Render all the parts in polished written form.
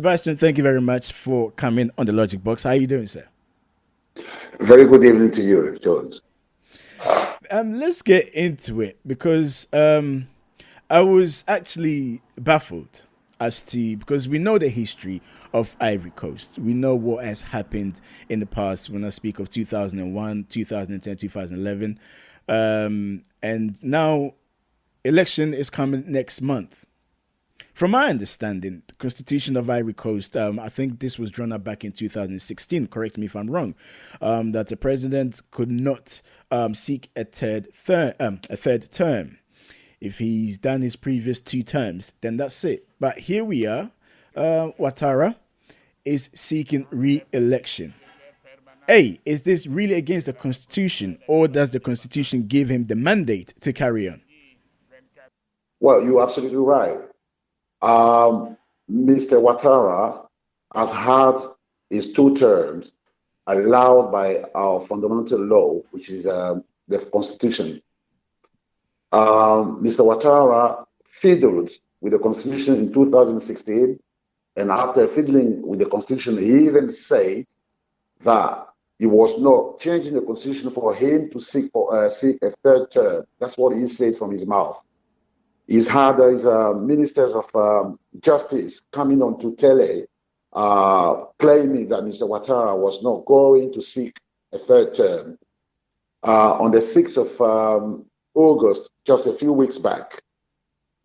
Cebastien, thank you very much for coming on the Logic Box. How are you doing, sir? Very good evening to you, Jones. Let's get into it because I was actually baffled as to because we know the history of Ivory Coast. We know what has happened in the past when I speak of 2001, 2010, 2011. And now election is coming next month. From my understanding, the Constitution of Ivory Coast, I think this was drawn up back in 2016. Correct me if I'm wrong. That the president could not seek a third term. If he's done his previous 2 terms, then that's it. But here we are. Watara is seeking re-election. A, is this really against the Constitution, or does the Constitution give him the mandate to carry on? Well, you're absolutely right. Mr. Watara has had his 2 terms allowed by our fundamental law, which is the Constitution. Mr. Watara fiddled with the Constitution in 2016, and after fiddling with the Constitution, he even said that he was not changing the Constitution for him to seek a 3rd term. That's what he said from his mouth. He's had his ministers of justice coming on to tele, claiming that Mr. Watara was not going to seek a 3rd term. On the 6th of August, just a few weeks back,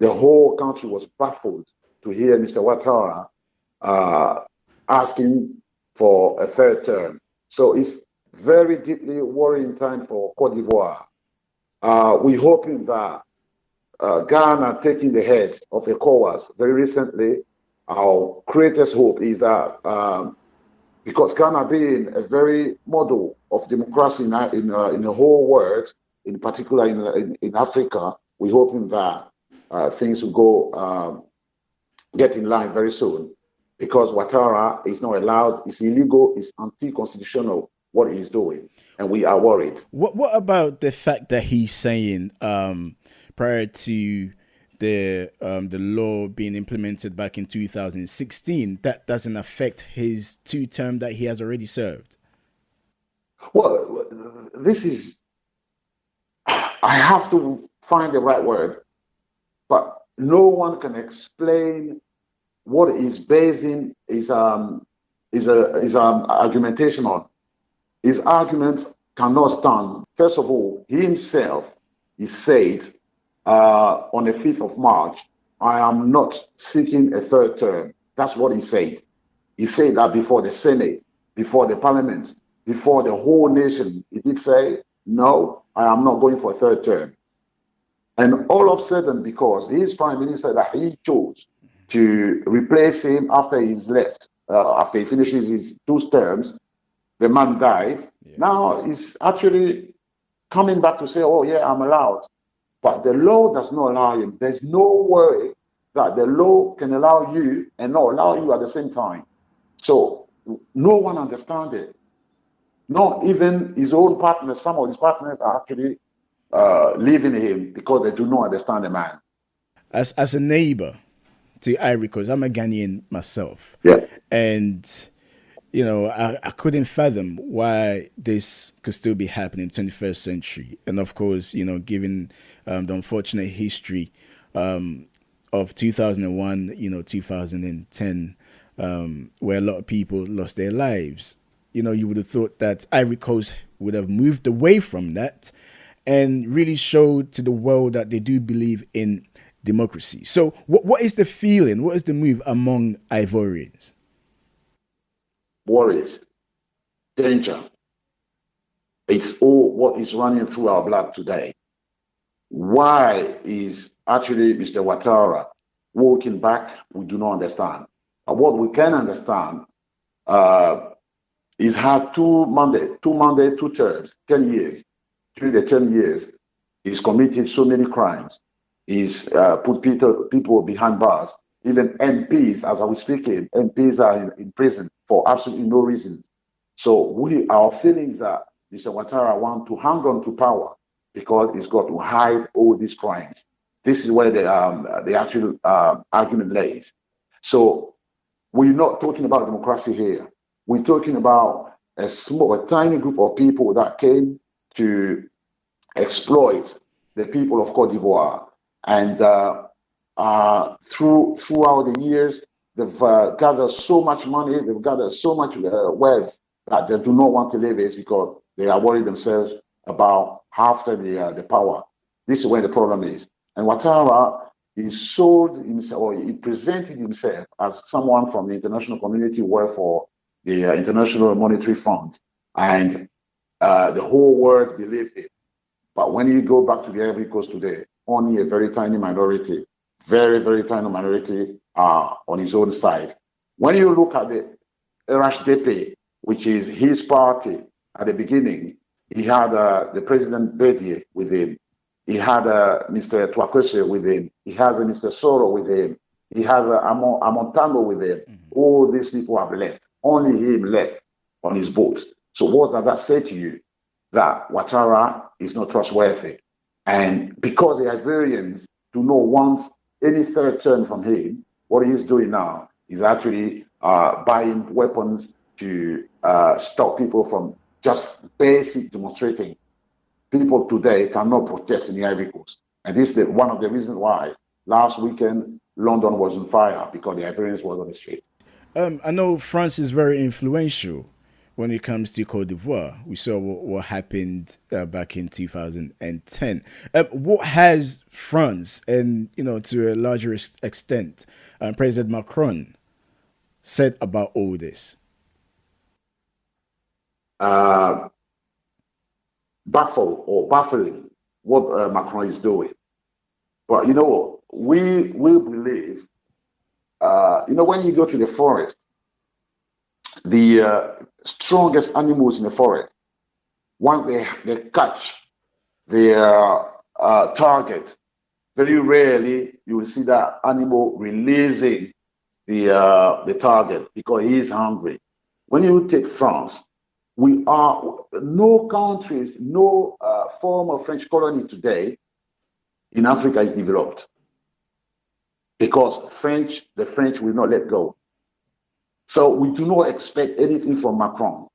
the whole country was baffled to hear Mr. Watara asking for a 3rd term. So it's very deeply worrying time for Cote d'Ivoire. We're hoping that Ghana taking the head of ECOWAS very recently. Our greatest hope is that because Ghana being a very model of democracy in the whole world, in particular in Africa, we're hoping that things will go get in line very soon. Because Watara is not allowed, it's illegal, it's anti-constitutional what he's doing, and we are worried. What about the fact that he's saying prior to the law being implemented back in 2016, that doesn't affect his 2 term that he has already served? Well, this is, I have to find the right word, but no one can explain what he's basing his argumentation on. His arguments cannot stand. First of all, he himself, he said on the 5th of March, I am not seeking a 3rd term. That's what he said. He said that before the Senate, before the Parliament, before the whole nation. He did say, no, I am not going for a 3rd term. And all of a sudden, because his prime minister that he chose to replace him after he's left, after he finishes his 2 terms, the man died. Yeah. Now he's actually coming back to say, oh yeah, I'm allowed. But the law does not allow him. There's no way that the law can allow you and not allow you at the same time. So no one understands it. Not even his own partners. Some of his partners are actually leaving him because they do not understand the man. As a neighbor to Ivory Coast, I'm a Ghanaian myself. Yeah. And, you know, I couldn't fathom why this could still be happening in the 21st century. And of course, you know, given the unfortunate history of 2001, you know, 2010, where a lot of people lost their lives, you know, you would have thought that Ivory Coast would have moved away from that and really showed to the world that they do believe in democracy. So what is the feeling? What is the move among Ivorians? Worries, danger. It's all what is running through our blood today. Why is actually Mr. Ouattara walking back? We do not understand. But what we can understand is had 2 terms, 10 years. During the 10 years, he's committed so many crimes. He's put people behind bars. Even MPs, as I was speaking, MPs are in prison for absolutely no reason. So our feelings that Mr. Watara wants to hang on to power because he's got to hide all these crimes. This is where the actual argument lays. So We're not talking about democracy here. We're talking about a tiny group of people that came to exploit the people of Cote d'Ivoire. And throughout the years, they've gathered so much money, they've gathered so much wealth that they do not want to leave it because they are worried themselves about after the power. This is where the problem is. And Ouattara, he sold himself, or he presented himself as someone from the international community work for the International Monetary Fund. And the whole world believed it. But when you go back to the Ivory Coast today, only a very tiny minority, very, very tiny minority are on his own side. When you look at the RHDP, which is his party at the beginning, he had the President Bédier with him. He had Mr. Touakose with him. He has Mr. Soro with him. He has Amontango with him. All these people have left. Only him left on his boat. So what does that say to you? That Watara is not trustworthy. And because the Ivorians do not want any third turn from him, what he's doing now is actually buying weapons to stop people from just basic demonstrating. People today cannot protest in the Ivory Coast. And this is one of the reasons why last weekend London was on fire, because the Ivorians were on the street. I know France is very influential when it comes to Cote d'Ivoire. We saw what happened back in 2010. What has France, and to a larger extent, President Macron said about all this? Baffling what Macron is doing. But we believe, when you go to the forest, the strongest animals in the forest, once they catch their target, very rarely you will see that animal releasing the target because he is hungry. When you take France, no countries, no former French colony today in Africa is developed because the French will not let go. So we do not expect anything from Macron.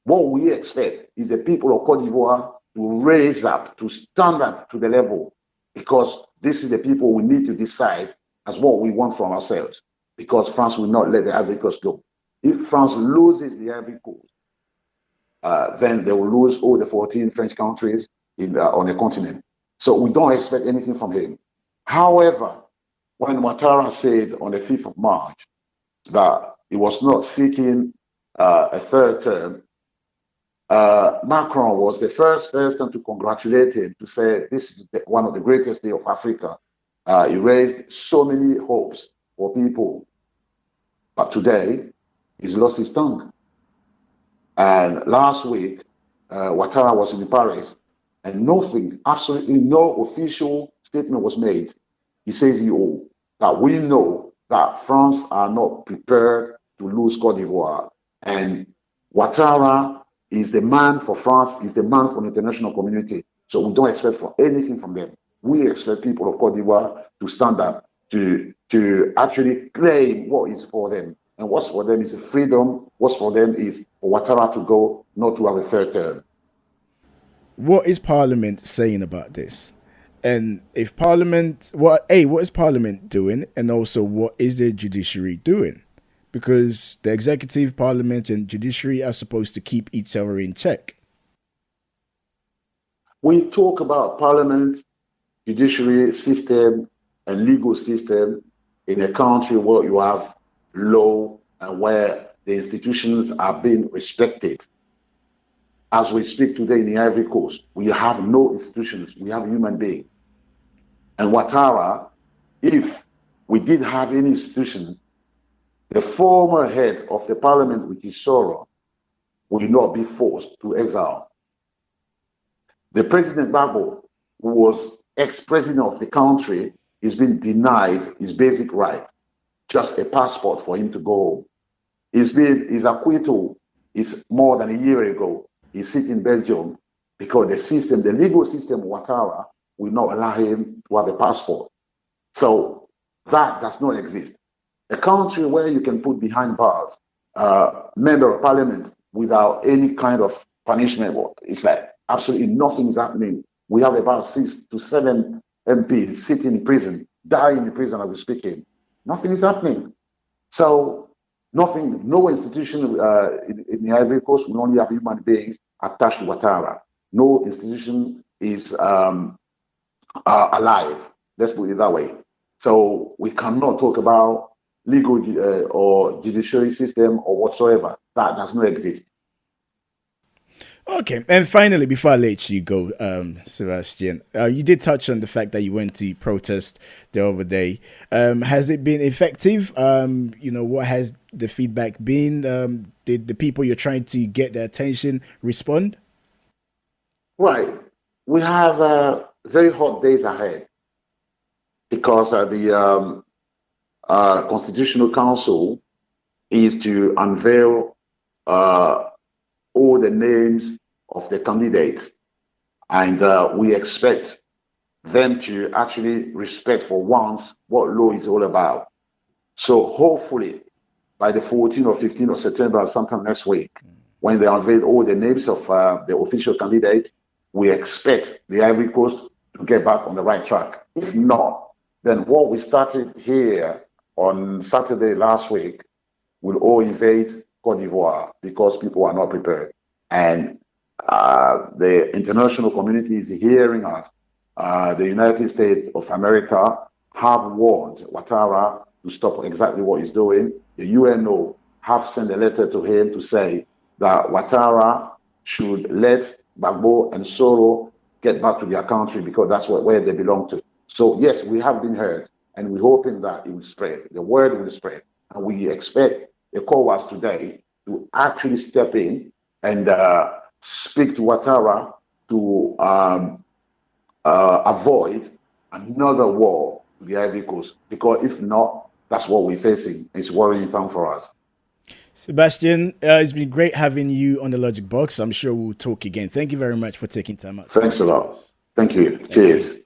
What we expect is the people of Cote d'Ivoire to raise up, to stand up to the level, because this is the people we need to decide as what we want from ourselves, because France will not let the Ivory Coast go. If France loses the Ivory Coast, then they will lose all the 14 French countries on the continent. So we don't expect anything from him. However, when Watara said on the 5th of March that he was not seeking a third term, Macron was the first person to congratulate him, to say this is one of the greatest days of Africa. He raised so many hopes for people. But today, he's lost his tongue. And last week, Ouattara was in Paris, and nothing, absolutely no official statement was made. He says that we know that France are not prepared to lose Cote d'Ivoire. And Ouattara is the man for France, is the man for the international community. So we don't expect anything from them. We expect people of Cote d'Ivoire to stand up, to actually claim what is for them. And what's for them is freedom. What's for them is for Watara to go, not to have a third term. What is Parliament saying about this? And if Parliament, what is Parliament doing? And also, what is the judiciary doing? Because the executive, Parliament, and judiciary are supposed to keep each other in check. We talk about Parliament, judiciary system, and legal system in a country where you have law and where the institutions are being respected. As we speak today in the Ivory Coast, we have no institutions, we have human beings. And Watara, if we did have any institutions, the former head of the parliament, which is Soro, will not be forced to exile. The President Gbagbo, who was ex-president of the country, is being denied his basic right, just a passport for him to go home. His acquittal is more than a year ago. He's sitting in Belgium because the legal system of Watara will not allow him to have a passport. So that does not exist. A country where you can put behind bars member of parliament without any kind of punishment. It's like absolutely nothing is happening. We have about 6 to 7 MPs sitting in prison, dying in prison as we're speaking. Nothing is happening. So nothing, no institution in the Ivory Coast, we only have human beings attached to Watara. No institution is alive. Let's put it that way. So we cannot talk about legal or judiciary system or whatsoever. That does not exist. Okay, and finally, before I let you go, Cebastien, you did touch on the fact that you went to protest the other day. Has it been effective? What has the feedback been? Did the people you're trying to get their attention respond? Right. We have very hot days ahead because the Constitutional Council is to unveil all the names of the candidates, and we expect them to actually respect for once what law is all about. So hopefully by the 14th or 15th of September, sometime next week, when they unveil all the names of the official candidates, we expect the Ivory Coast to get back on the right track. If not, then what we started here on Saturday last week will all invade Cote d'Ivoire because people are not prepared. And the international community is hearing us. The United States of America have warned Watara to stop exactly what he's doing. The UNO have sent a letter to him to say that Watara should let Gbagbo and Soro get back to their country because that's where they belong to. So yes, we have been heard, and we're hoping that it will spread. The word will spread, and we expect the ECOWAS today to actually step in and speak to Watara to avoid another war to the Ivory Coast. Because if not, that's what we're facing. It's worrying time for us. Cebastien, it's been great having you on the Logic Box. I'm sure we'll talk again. Thank you very much for taking time out to Thanks a talk to lot. us. Thank you. Thank Cheers. you.